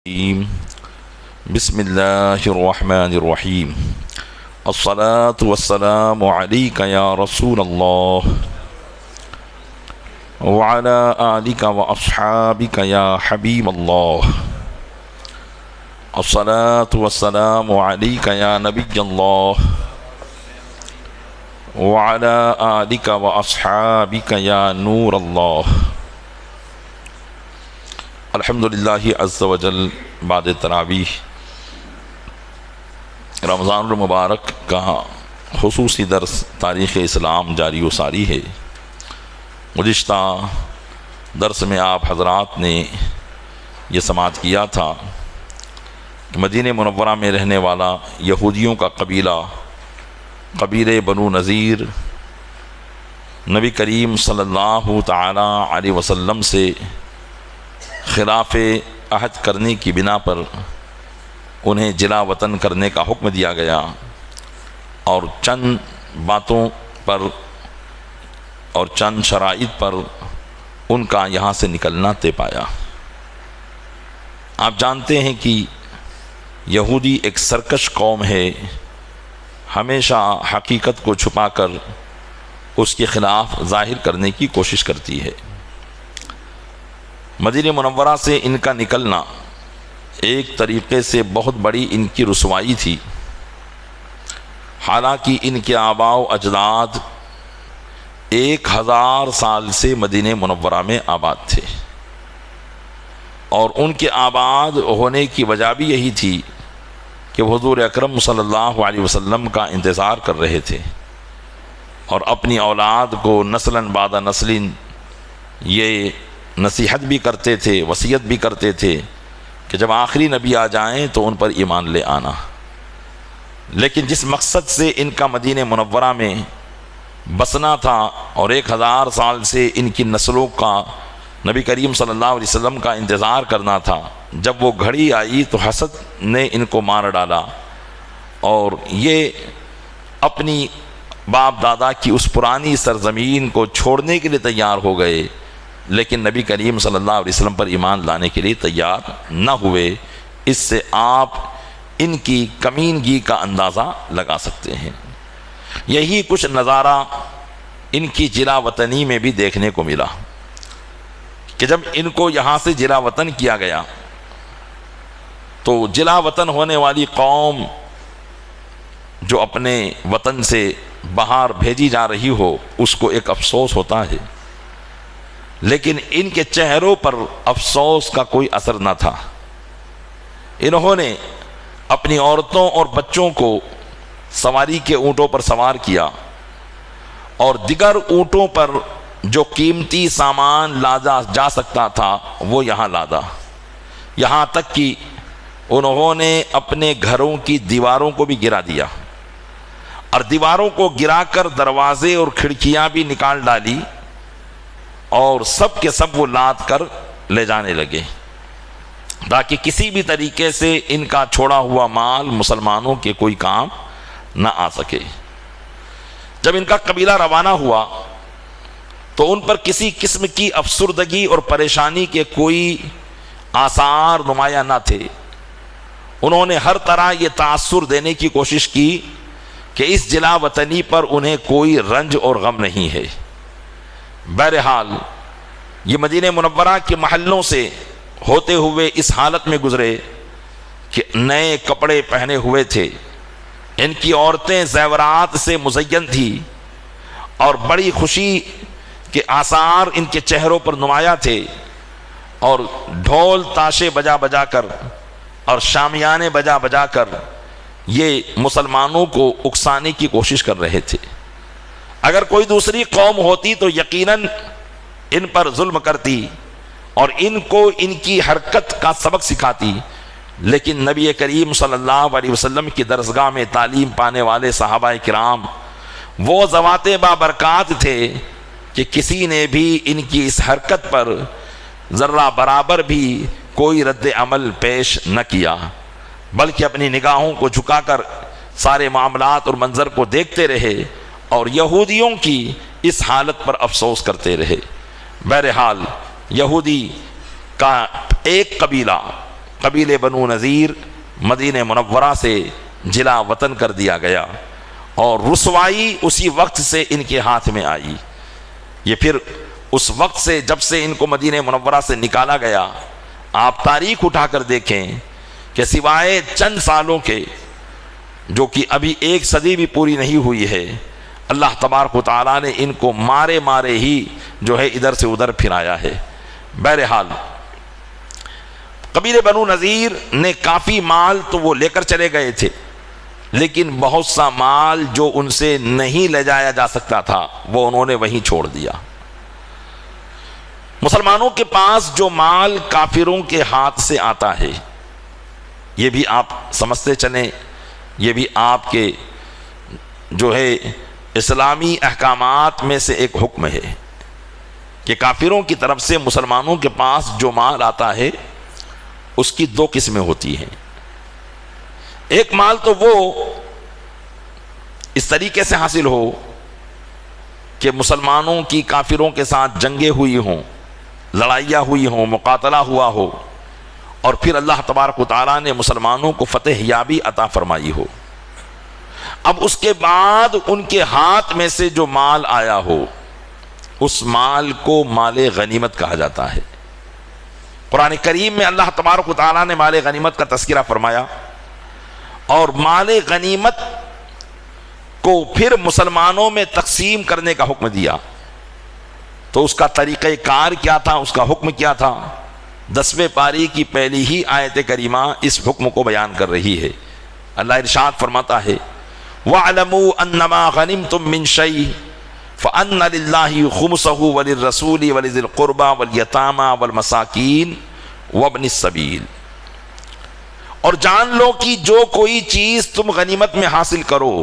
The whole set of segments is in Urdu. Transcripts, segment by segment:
بسم اللہ الرحمن الرحیم الصلاة والسلام علیک یا رسول اللہ وعلی آلک واصحابک یا حبیب اللہ الصلاة والسلام علیک یا نبی اللہ وعلی آلک واصحابک یا نور اللہ الحمدللہ عز و جل. بعد تراویح رمضان المبارک کا خصوصی درس تاریخ اسلام جاری و ساری ہے. گزشتہ درس میں آپ حضرات نے یہ سماعت کیا تھا کہ مدینہ منورہ میں رہنے والا یہودیوں کا قبیلہ بنو نذیر نبی کریم صلی اللہ تعالی علیہ وسلم سے خلاف عہد کرنے کی بنا پر انہیں جلا وطن کرنے کا حکم دیا گیا اور چند باتوں پر اور چند شرائط پر ان کا یہاں سے نکلنا طے پایا. آپ جانتے ہیں کہ یہودی ایک سرکش قوم ہے، ہمیشہ حقیقت کو چھپا کر اس کے خلاف ظاہر کرنے کی کوشش کرتی ہے. مدینہ منورہ سے ان کا نکلنا ایک طریقے سے بہت بڑی ان کی رسوائی تھی. حالانکہ ان کے آباء و اجداد 1000 سال سے مدینہ منورہ میں آباد تھے، اور ان کے آباد ہونے کی وجہ بھی یہی تھی کہ حضور اکرم صلی اللہ علیہ وسلم کا انتظار کر رہے تھے اور اپنی اولاد کو نسلاً بعد نسل یہ نصیحت بھی کرتے تھے، وصیت بھی کرتے تھے کہ جب آخری نبی آ جائیں تو ان پر ایمان لے آنا. لیکن جس مقصد سے ان کا مدینہ منورہ میں بسنا تھا اور 1000 سال سے ان کی نسلوں کا نبی کریم صلی اللہ علیہ وسلم کا انتظار کرنا تھا، جب وہ گھڑی آئی تو حسد نے ان کو مار ڈالا اور یہ اپنی باپ دادا کی اس پرانی سرزمین کو چھوڑنے کے لیے تیار ہو گئے، لیکن نبی کریم صلی اللہ علیہ وسلم پر ایمان لانے کے لیے تیار نہ ہوئے. اس سے آپ ان کی کمینگی کا اندازہ لگا سکتے ہیں. یہی کچھ نظارہ ان کی جلا وطنی میں بھی دیکھنے کو ملا کہ جب ان کو یہاں سے جلا وطن کیا گیا تو جلا وطن ہونے والی قوم جو اپنے وطن سے باہر بھیجی جا رہی ہو اس کو ایک افسوس ہوتا ہے، لیکن ان کے چہروں پر افسوس کا کوئی اثر نہ تھا. انہوں نے اپنی عورتوں اور بچوں کو سواری کے اونٹوں پر سوار کیا اور دیگر اونٹوں پر جو قیمتی سامان لادا جا سکتا تھا وہ یہاں لادا. یہاں تک کہ انہوں نے اپنے گھروں کی دیواروں کو بھی گرا دیا اور دیواروں کو گرا کر دروازے اور کھڑکیاں بھی نکال ڈالی اور سب کے سب وہ لاد کر لے جانے لگے تاکہ کسی بھی طریقے سے ان کا چھوڑا ہوا مال مسلمانوں کے کوئی کام نہ آ سکے. جب ان کا قبیلہ روانہ ہوا تو ان پر کسی قسم کی افسردگی اور پریشانی کے کوئی آثار نمایاں نہ تھے. انہوں نے ہر طرح یہ تاثر دینے کی کوشش کی کہ اس جلا وطنی پر انہیں کوئی رنج اور غم نہیں ہے. بہرحال یہ مدینہ منورہ کے محلوں سے ہوتے ہوئے اس حالت میں گزرے کہ نئے کپڑے پہنے ہوئے تھے، ان کی عورتیں زیورات سے مزین تھی اور بڑی خوشی کے آثار ان کے چہروں پر نمایاں تھے، اور ڈھول تاشے بجا بجا کر اور شامیانے بجا بجا کر یہ مسلمانوں کو اکسانے کی کوشش کر رہے تھے. اگر کوئی دوسری قوم ہوتی تو یقیناً ان پر ظلم کرتی اور ان کو ان کی حرکت کا سبق سکھاتی، لیکن نبی کریم صلی اللہ علیہ وسلم کی درسگاہ میں تعلیم پانے والے صحابہ کرام وہ ذوات بابرکات تھے کہ کسی نے بھی ان کی اس حرکت پر ذرہ برابر بھی کوئی رد عمل پیش نہ کیا، بلکہ اپنی نگاہوں کو جھکا کر سارے معاملات اور منظر کو دیکھتے رہے اور یہودیوں کی اس حالت پر افسوس کرتے رہے. بہرحال یہودی کا ایک قبیلہ قبیلے بنو نذیر مدینہ منورہ سے جلا وطن کر دیا گیا، اور رسوائی اسی وقت سے ان کے ہاتھ میں آئی۔ یہ پھر اس وقت سے جب سے ان کو مدینہ منورہ سے نکالا گیا، آپ تاریخ اٹھا کر دیکھیں کہ سوائے چند سالوں کے، جو کہ ابھی 1 صدی بھی پوری نہیں ہوئی ہے، اللہ تبارک و تعالیٰ نے ان کو مارے مارے ہی جو ہے ادھر سے ادھر پھرایا ہے۔ بہرحال قبیلے بنو نذیر نے کافی مال تو وہ لے کر چلے گئے تھے، لیکن بہت سا مال جو ان سے نہیں لے جایا جا سکتا تھا وہ انہوں نے وہیں چھوڑ دیا۔ مسلمانوں کے پاس جو مال کافروں کے ہاتھ سے آتا ہے، یہ بھی آپ سمجھتے چلیں، یہ بھی آپ کے جو ہے اسلامی احکامات میں سے ایک حکم ہے کہ کافروں کی طرف سے مسلمانوں کے پاس جو مال آتا ہے اس کی 2 قسمیں ہوتی ہیں۔ ایک مال تو وہ اس طریقے سے حاصل ہو کہ مسلمانوں کی کافروں کے ساتھ جنگیں ہوئی ہوں، لڑائیاں ہوئی ہوں، مقاتلہ ہوا ہو، اور پھر اللہ تبارک و تعالیٰ نے مسلمانوں کو فتح یابی عطا فرمائی ہو۔ اب اس کے بعد ان کے ہاتھ میں سے جو مال آیا ہو، اس مال کو مال غنیمت کہا جاتا ہے۔ قرآن کریم میں اللہ تبارک و تعالیٰ نے مال غنیمت کا تذکرہ فرمایا، اور مال غنیمت کو پھر مسلمانوں میں تقسیم کرنے کا حکم دیا۔ تو اس کا طریقہ کار کیا تھا، اس کا حکم کیا تھا؟ 10ویں پاری کی پہلی ہی آیت کریمہ اس حکم کو بیان کر رہی ہے۔ اللہ ارشاد فرماتا ہے وَاعْلَمُوا أَنَّمَا غَنِمْتُم مِّن شَيْءٍ فَأَنَّ لِلَّهِ خُمُسَهُ وَلِلرَّسُولِ وَلِذِي الْقُرْبَى وَالْيَتَامَى وَالْمَسَاكِينِ وَابْنِ السَّبِيلِ، اور جان لو کہ جو کوئی چیز تم غنیمت میں حاصل کرو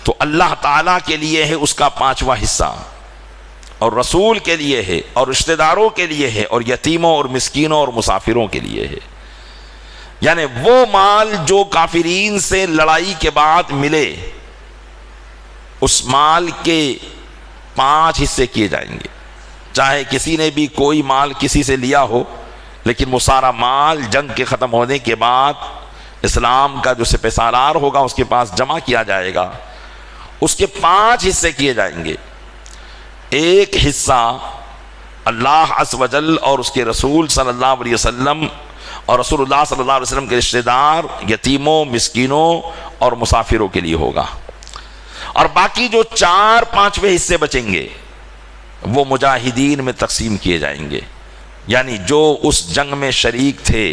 تو اللہ تعالیٰ کے لیے ہے اس کا 5واں حصہ، اور رسول کے لیے ہے، اور رشتہ داروں کے لیے ہے، اور یتیموں اور مسکینوں اور مسافروں کے لیے ہے۔ یعنی وہ مال جو کافرین سے لڑائی کے بعد ملے، اس مال کے 5 حصے کیے جائیں گے۔ چاہے کسی نے بھی کوئی مال کسی سے لیا ہو، لیکن وہ سارا مال جنگ کے ختم ہونے کے بعد اسلام کا جو سپہ سالار ہوگا اس کے پاس جمع کیا جائے گا۔ اس کے 5 حصے کیے جائیں گے۔ ایک حصہ اللہ عز و جل اور اس کے رسول صلی اللہ علیہ وسلم اور رسول اللہ صلی اللہ علیہ وسلم کے رشتہ دار، یتیموں، مسکینوں اور مسافروں کے لیے ہوگا، اور باقی جو 4/5 حصے بچیں گے وہ مجاہدین میں تقسیم کیے جائیں گے۔ یعنی جو اس جنگ میں شریک تھے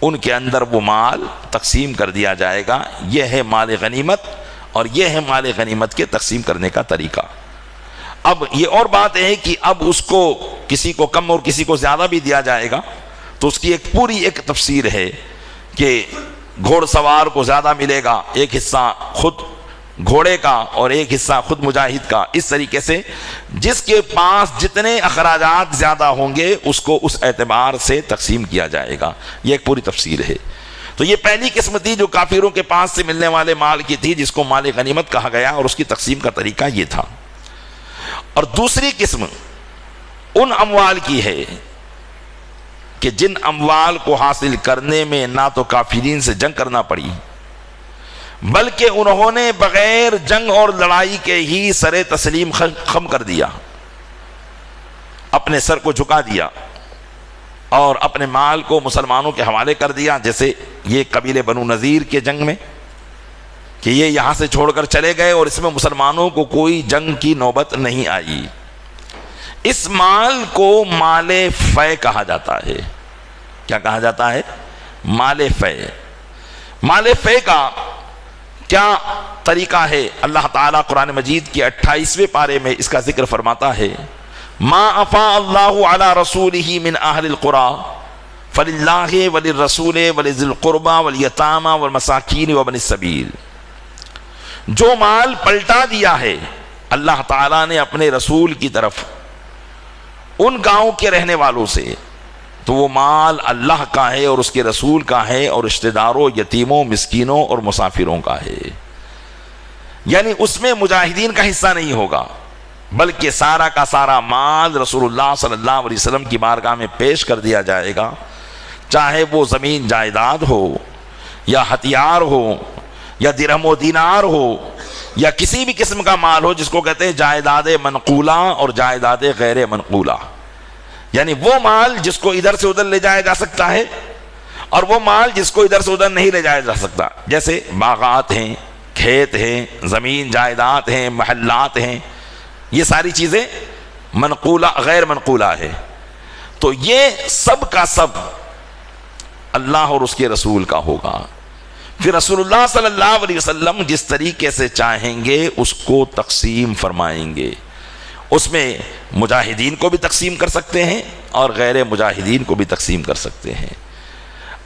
ان کے اندر وہ مال تقسیم کر دیا جائے گا۔ یہ ہے مال غنیمت، اور یہ ہے مال غنیمت کے تقسیم کرنے کا طریقہ۔ اب یہ اور بات ہے کہ اب اس کو کسی کو کم اور کسی کو زیادہ بھی دیا جائے گا، تو اس کی ایک پوری ایک تفسیر ہے کہ گھوڑ سوار کو زیادہ ملے گا، ایک حصہ خود گھوڑے کا اور ایک حصہ خود مجاہد کا۔ اس طریقے سے جس کے پاس جتنے اخراجات زیادہ ہوں گے اس کو اس اعتبار سے تقسیم کیا جائے گا۔ یہ ایک پوری تفسیر ہے۔ تو یہ پہلی قسم تھی جو کافروں کے پاس سے ملنے والے مال کی تھی، جس کو مال غنیمت کہا گیا، اور اس کی تقسیم کا طریقہ یہ تھا۔ اور دوسری قسم ان اموال کی ہے کہ جن اموال کو حاصل کرنے میں نہ تو کافرین سے جنگ کرنا پڑی، بلکہ انہوں نے بغیر جنگ اور لڑائی کے ہی سر تسلیم خم کر دیا، اپنے سر کو جھکا دیا اور اپنے مال کو مسلمانوں کے حوالے کر دیا۔ جیسے یہ قبیلے بنو نذیر کے جنگ میں کہ یہ یہاں سے چھوڑ کر چلے گئے اور اس میں مسلمانوں کو کوئی جنگ کی نوبت نہیں آئی۔ اس مال کو مال فے کہا جاتا ہے۔ کیا کہا جاتا ہے؟ مال فے۔ مال فے کا کیا طریقہ ہے؟ اللہ تعالیٰ قرآن مجید کے 28ویں پارے میں اس کا ذکر فرماتا ہے ما افاء اللہ علی رسولہ من اہل القرى فللہ وللرسول ولذی القربى والیتامى والمساکین وابن السبیل۔ جو مال پلٹا دیا ہے اللہ تعالیٰ نے اپنے رسول کی طرف ان گاؤں کے رہنے والوں سے، تو وہ مال اللہ کا ہے اور اس کے رسول کا ہے اور رشتہ داروں، یتیموں، مسکینوں اور مسافروں کا ہے۔ یعنی اس میں مجاہدین کا حصہ نہیں ہوگا، بلکہ سارا کا سارا مال رسول اللہ صلی اللہ علیہ وسلم کی بارگاہ میں پیش کر دیا جائے گا چاہے وہ زمین جائیداد ہو یا ہتھیار ہو یا درہم و دینار ہو یا کسی بھی قسم کا مال ہو جس کو کہتے ہیں جائیداد منقولہ اور جائیداد غیر منقولہ، یعنی وہ مال جس کو ادھر سے ادھر لے جایا جا سکتا ہے اور وہ مال جس کو ادھر سے ادھر نہیں لے جایا جا سکتا، جیسے باغات ہیں، کھیت ہیں، زمین جائیداد ہیں، محلات ہیں، یہ ساری چیزیں منقولہ غیر منقولہ ہے۔ تو یہ سب کا سب اللہ اور اس کے رسول کا ہوگا۔ پھر رسول اللہ صلی اللہ علیہ وسلم جس طریقے سے چاہیں گے اس کو تقسیم فرمائیں گے، اس میں مجاہدین کو بھی تقسیم کر سکتے ہیں اور غیر مجاہدین کو بھی تقسیم کر سکتے ہیں۔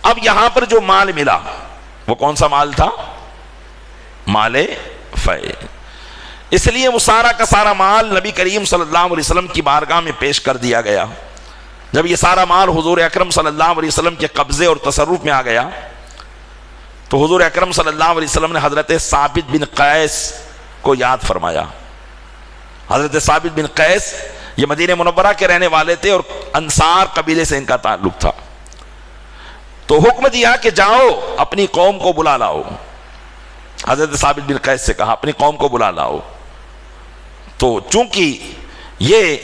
اب یہاں پر جو مال ملا وہ کون سا مال تھا؟ مال فے۔ اس لیے وہ سارا کا سارا مال نبی کریم صلی اللہ علیہ وسلم کی بارگاہ میں پیش کر دیا گیا۔ جب یہ سارا مال حضور اکرم صلی اللہ علیہ وسلم کے قبضے اور تصرف میں آ گیا تو حضور اکرم صلی اللہ علیہ وسلم نے حضرت ثابت بن قیس کو یاد فرمایا۔ حضرت ثابت بن قیس یہ مدینہ منورہ کے رہنے والے تھے اور انصار قبیلے سے ان کا تعلق تھا۔ تو حکم دیا کہ جاؤ اپنی قوم کو بلا لاؤ۔ حضرت ثابت بن قیس سے کہا اپنی قوم کو بلا لاؤ۔ تو چونکہ یہ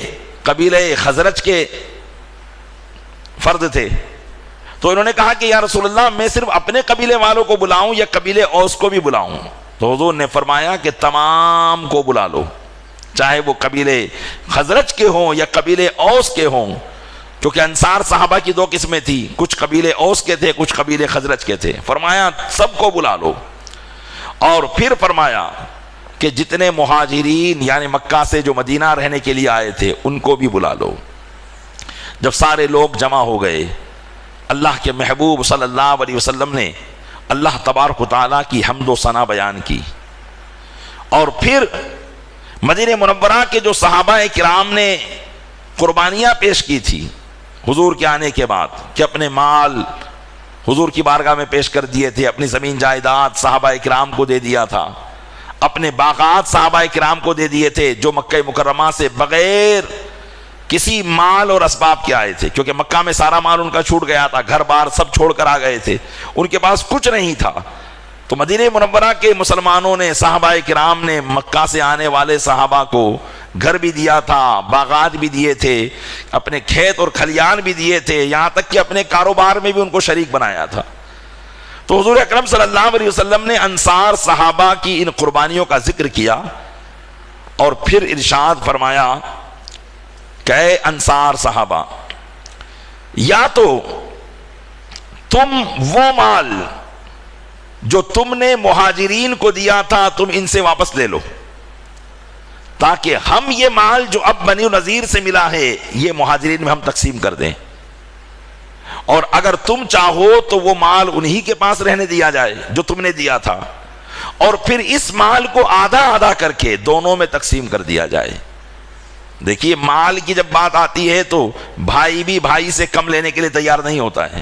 قبیلہ خزرج کے فرد تھے تو انہوں نے کہا کہ یا رسول اللہ میں صرف اپنے قبیلے والوں کو بلاؤں یا قبیلے اوس کو بھی بلاؤں؟ تو حضور نے فرمایا کہ تمام کو بلا لو، چاہے وہ قبیلے خزرج کے ہوں یا قبیلے اوس کے ہوں، کیونکہ انصار صحابہ کی دو قسمیں تھی، کچھ قبیلے اوس کے تھے کچھ قبیلے خزرج کے تھے۔ فرمایا سب کو بلا لو، اور پھر فرمایا کہ جتنے مہاجرین یعنی مکہ سے جو مدینہ رہنے کے لیے آئے تھے ان کو بھی بلا لو۔ جب سارے لوگ جمع ہو گئے اللہ کے محبوب صلی اللہ علیہ وسلم نے اللہ تبارک و تعالیٰ کی حمد و ثنا بیان کی، اور پھر مدینہ منورہ کے جو صحابہ کرام نے قربانیاں پیش کی تھی حضور کے آنے کے بعد کہ اپنے مال حضور کی بارگاہ میں پیش کر دیے تھے، اپنی زمین جائیداد صحابہ کرام کو دے دیا تھا، اپنے باغات صحابہ کرام کو دے دیے تھے جو مکہ مکرمہ سے بغیر کسی مال اور اسباب کے آئے تھے، کیونکہ مکہ میں سارا مال ان کا چھوٹ گیا تھا، گھر بار سب چھوڑ کر آ گئے تھے، ان کے پاس کچھ نہیں تھا۔ تو مدینہ منورہ کے مسلمانوں نے صحابہ کرام نے مکہ سے آنے والے صحابہ کو گھر بھی دیا تھا، باغات بھی دیے تھے، اپنے کھیت اور کھلیان بھی دیے تھے، یہاں تک کہ اپنے کاروبار میں بھی ان کو شریک بنایا تھا۔ تو حضور اکرم صلی اللہ علیہ وسلم نے انصار صحابہ کی ان قربانیوں کا ذکر کیا اور پھر ارشاد فرمایا کہ اے انصار صحابہ، یا تو تم وہ مال جو تم نے مہاجرین کو دیا تھا تم ان سے واپس لے لو، تاکہ ہم یہ مال جو اب بنی نذیر سے ملا ہے یہ مہاجرین میں ہم تقسیم کر دیں، اور اگر تم چاہو تو وہ مال انہی کے پاس رہنے دیا جائے جو تم نے دیا تھا، اور پھر اس مال کو آدھا آدھا کر کے دونوں میں تقسیم کر دیا جائے۔ دیکھیے مال کی جب بات آتی ہے تو بھائی بھی بھائی سے کم لینے کے لیے تیار نہیں ہوتا ہے،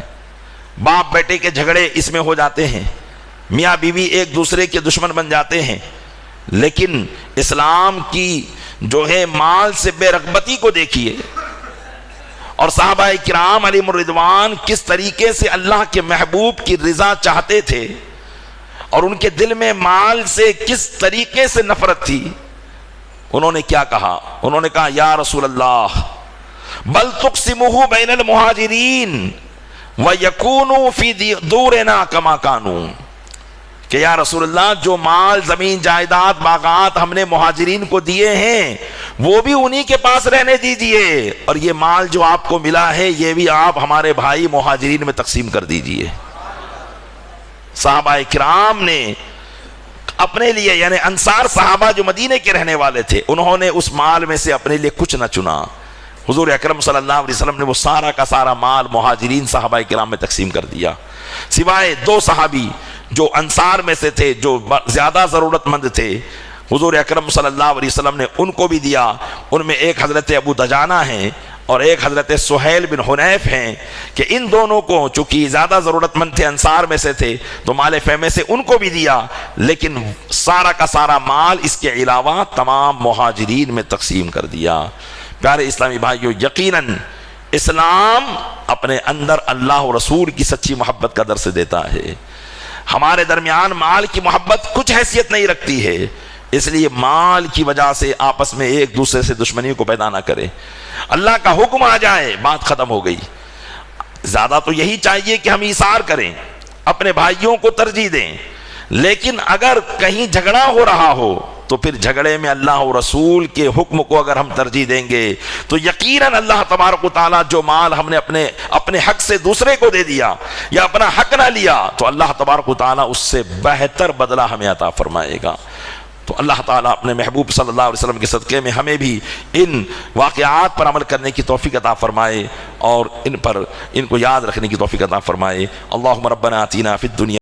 باپ بیٹے کے جھگڑے اس میں ہو جاتے ہیں، میاں بیوی ایک دوسرے کے دشمن بن جاتے ہیں، لیکن اسلام کی جو ہے مال سے بے رغبتی کو دیکھیے، اور صحابہ کرام علیہم الرضوان کس طریقے سے اللہ کے محبوب کی رضا چاہتے تھے اور ان کے دل میں مال سے کس طریقے سے نفرت تھی۔ انہوں نے کیا کہا؟ انہوں نے کہا یا رسول اللہ بل تقسمہ بین المہاجرین وَيَكُونُوا فِي دُورِنَا كَمَا كَانُوا، کہ یا رسول اللہ جو مال زمین جائیداد باغات ہم نے مہاجرین کو دیے ہیں وہ بھی انہی کے پاس رہنے دیجئے، اور یہ مال جو آپ کو ملا ہے یہ بھی آپ ہمارے بھائی مہاجرین میں تقسیم کر دیجئے۔ صحابہ کرام نے اپنے لیے یعنی انصار صحابہ جو مدینہ کے رہنے والے تھے انہوں نے اس مال میں سے اپنے لیے کچھ نہ چنا، حضور اکرم صلی اللہ علیہ وسلم نے وہ سارا کا سارا مال مہاجرین صحابہ کرام میں تقسیم کر دیا، سوائے دو صحابی جو انصار میں سے تھے جو زیادہ ضرورت مند تھے، حضور اکرم صلی اللہ علیہ وسلم نے ان کو بھی دیا۔ ان میں ایک حضرت ابو دجانہ ہیں اور ایک حضرت سہیل بن حنیف ہیں، کہ ان دونوں کو چونکہ زیادہ ضرورت مند تھے انصار میں سے تھے تو مال فے میں سے ان کو بھی دیا، لیکن سارا کا سارا مال اس کے علاوہ تمام مہاجرین میں تقسیم کر دیا۔ پیارے اسلامی بھائیو، یقیناً اسلام اپنے اندر اللہ و رسول کی سچی محبت کا درس دیتا ہے۔ ہمارے درمیان مال کی محبت کچھ حیثیت نہیں رکھتی ہے، اس لیے مال کی وجہ سے آپس میں ایک دوسرے سے دشمنی کو پیدا نہ کرے۔ اللہ کا حکم آ جائے بات ختم ہو گئی۔ زیادہ تو یہی چاہیے کہ ہم ایثار کریں، اپنے بھائیوں کو ترجیح دیں، لیکن اگر کہیں جھگڑا ہو رہا ہو تو پھر جھگڑے میں اللہ و رسول کے حکم کو اگر ہم ترجیح دیں گے تو یقیناً اللہ تبارک و تعالیٰ جو مال ہم نے اپنے حق سے دوسرے کو دے دیا یا اپنا حق نہ لیا تو اللہ تبارک و تعالیٰ اس سے بہتر بدلہ ہمیں عطا فرمائے گا۔ تو اللہ تعالیٰ اپنے محبوب صلی اللہ علیہ وسلم کے صدقے میں ہمیں بھی ان واقعات پر عمل کرنے کی توفیق عطا فرمائے اور ان کو یاد رکھنے کی توفیق عطا فرمائے۔ اللہم ربنا آتینا فی الدنیا